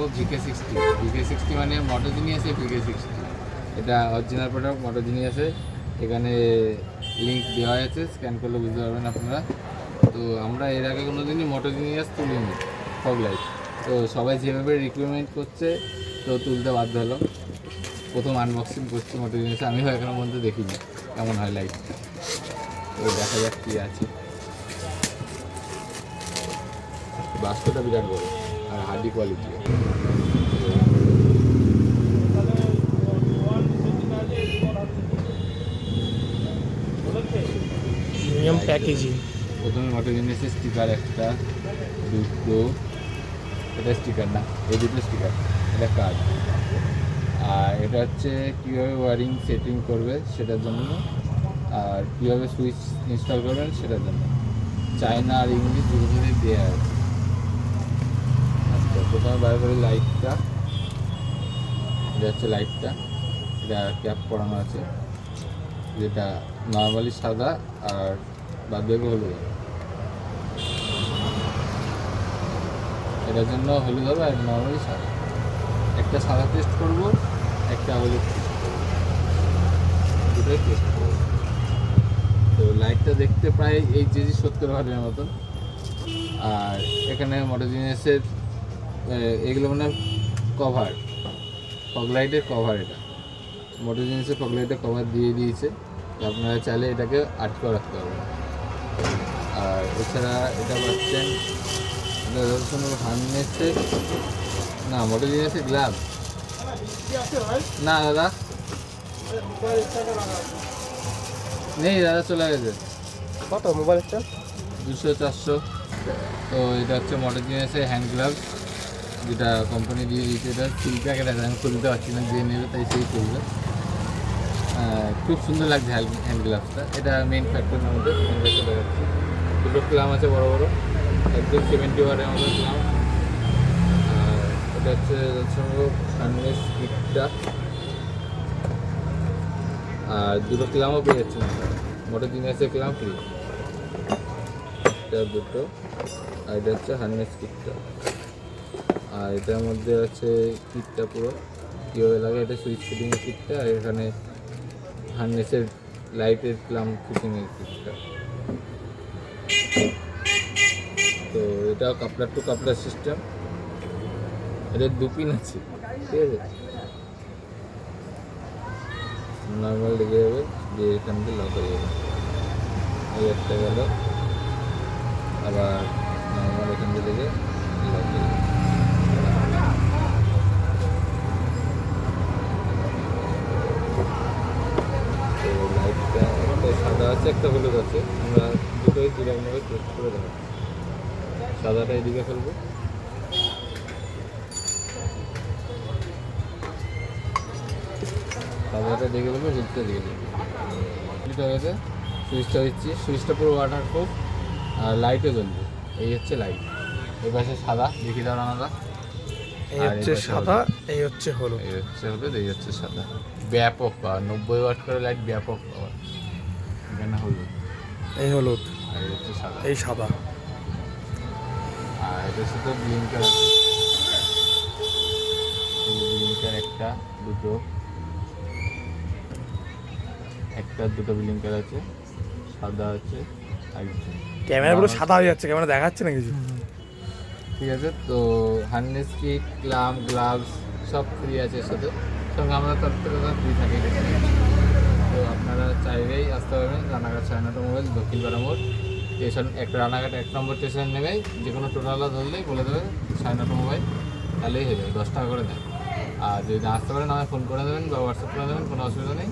দেখাবো VK60 মানে মোটো জিনিয়াসের VK60। এটা অরিজিনাল প্রোডাক্ট মোটো জিনিয়াসের। এখানে লিঙ্ক দেওয়া আছে, স্ক্যান করলে বুঝতে পারবেন আপনারা। তো আমরা এর আগে কোনো দিনই মোটো জিনিয়াস তুলিনি ফগ লাইট। তো সবাই যেভাবে রিকোয়ারমেন্ট করছে তো তুলতে বাধ্য হলো। প্রথম আনবক্সিং করছি মোটো জিনিয়াস, আমিও এখনো পর্যন্ত দেখিনি কেমন হয় লাইটটা। তো দেখা যাক কী আছে। বাস্তবটা বিরাট বড় আর হার্ডি কোয়ালিটি। Premium packaging. প্রথমে মোটো জিনিসের স্টিকার একটা, দুটো, এটা স্টিকার না, এই দুটো স্টিকার, এটা কার্ড। আর এটা হচ্ছে কীভাবে ওয়ারিং সেটিং করবে সেটার জন্য, আর কীভাবে সুইচ ইনস্টল করবেন সেটার জন্য। চায়না আর ইংলিশ দুটোতেই দেওয়া আছে। আচ্ছা, প্রথমে বার করে লাইটটা, এটা হচ্ছে লাইটটা, এটা ক্যাপ করানো আছে, যেটা নর্মালি সাদা আর বাদ বাকি হলুদ। এটার জন্য হলুদ হবে আর নর্মালি সাদা। একটা সাদা টেস্ট করবো, একটা হলুদ টেস্ট করবো, দুটোই টেস্ট করবো। তো লাইটটা দেখতে প্রায় এই GG70 মতন। আর এখানে মোটো জিনিসের এগুলো মানে কভার, ফগ লাইটের কভার। এটা মোটো জিনিসের ফগ লাইটের কভার দিয়ে দিয়েছে, আপনারা চাইলে এটাকে আটকে রাখতে হবে। আর এছাড়া এটা পাচ্ছেন কোনো হার্নেসের না, মোটো জিনিসের গ্লাভ না দাদা, নেই দাদা, চলে গেছে। কত মোবাইল স্ট্যান্ড? 200-400। তো এটা হচ্ছে মোটো জিনিসের হ্যান্ড গ্লাভস, যেটা কোম্পানি দিয়ে দিয়েছে। এটা সিল প্যাকেট আছে, আমি খুলতে পারছি না, যে নেবে তাই সেই খুলবে। খুব সুন্দর লাগছে হ্যান্ড গ্লাভসটা। এটা মেন ফ্যাক্টরের মধ্যে চলে যাচ্ছে। দুটো ক্লাম আছে বড় বড়, একদম 70 ওয়াটের মতো ক্লাম। আর এটা হচ্ছে সানগ্লাস কিটটা, আর দুটো ক্লামও পেয়ে যাচ্ছে না, মোটো জিনিসের ক্লাম ফ্রি, একটা দুটো। আর এটা হচ্ছে হার্নেস কিটটা। আর এটার মধ্যে আছে কিটটা পুরো কীভাবে লাগে, এটা সুইচ ফিটিংয়ের কিটটা। আর এখানে হার্নেসের লাইটের ক্লাম ফিটিংয়ের কিটটা। তো এটা কাপলার টু কাপলার সিস্টেম, এদের 2 পিন আছে, ঠিক আছে। নর্মাল লেগে যাবে, দিয়ে এখান থেকে লক হয়ে যাবে। এই একটা গেল, আবার নর্মাল এখান থেকে লেগে লক হয়ে যাবে। তো লাইটটা একটা সাদা আছে, একটা হলুদ আছে। আমরা দুটোই দুরকমভাবে টেস্ট করে দেবো। সাদাটা এদিকে ফেলবো, সাদাটা দিকে ফেলবো, হলুদটা দিকে দেবো। এটা হয়েছে, সুইচটা দিচ্ছি, সুইচটা পুরো ওয়াটার প্রুফ আর লাইটও জ্বলবে। এই হচ্ছে লাইট। এই পাশে সাদা, দেখি দাও আলাদা। এই হচ্ছে সাদা, এই হচ্ছে হলুদ। এই হচ্ছে হলুদ, এই হচ্ছে সাদা। ব্যাপক পাওয়ার, 90 ওয়াট করে লাইট, ব্যাপক পাওয়ার। এখানে হলুদ, এই হলুদ, আর এই হচ্ছে সাদা। এই সাদা। আর এটার সাথে ব্লিঙ্কার আছে, ব্লিঙ্কার একটা দুটো, একটা দুটো ব্লিঙ্কার আছে, সাদা আছে। ক্যামেরা পুরো সাদা হয়ে যাচ্ছে, ক্যামেরা দেখাচ্ছে না কিছু। ঠিক আছে। তো হার্নেস কিট, ক্লাম, গ্লাভস সব ফ্রি আছে এর সাথে, সঙ্গে আমাদের তরফ থেকে ফ্রি থাকে। তো আপনারা চাইলেই আসতে পারবেন রানাঘাট চায়না অটোমোবাইল, দক্ষিণপাড়া মোড় স্টেশন। একটা রানাঘাট 1 নম্বর স্টেশন নেমেই যে কোনো টোটালা ধরলেই বলে দেবে চায়না অটোমোবাইল, তাহলেই হয়ে যাবে। 10 টাকা করে দেয়। আর যদি আসতে পারেন আমায় ফোন করে দেবেন বা হোয়াটসঅ্যাপ করে দেবেন, কোনো অসুবিধা নেই।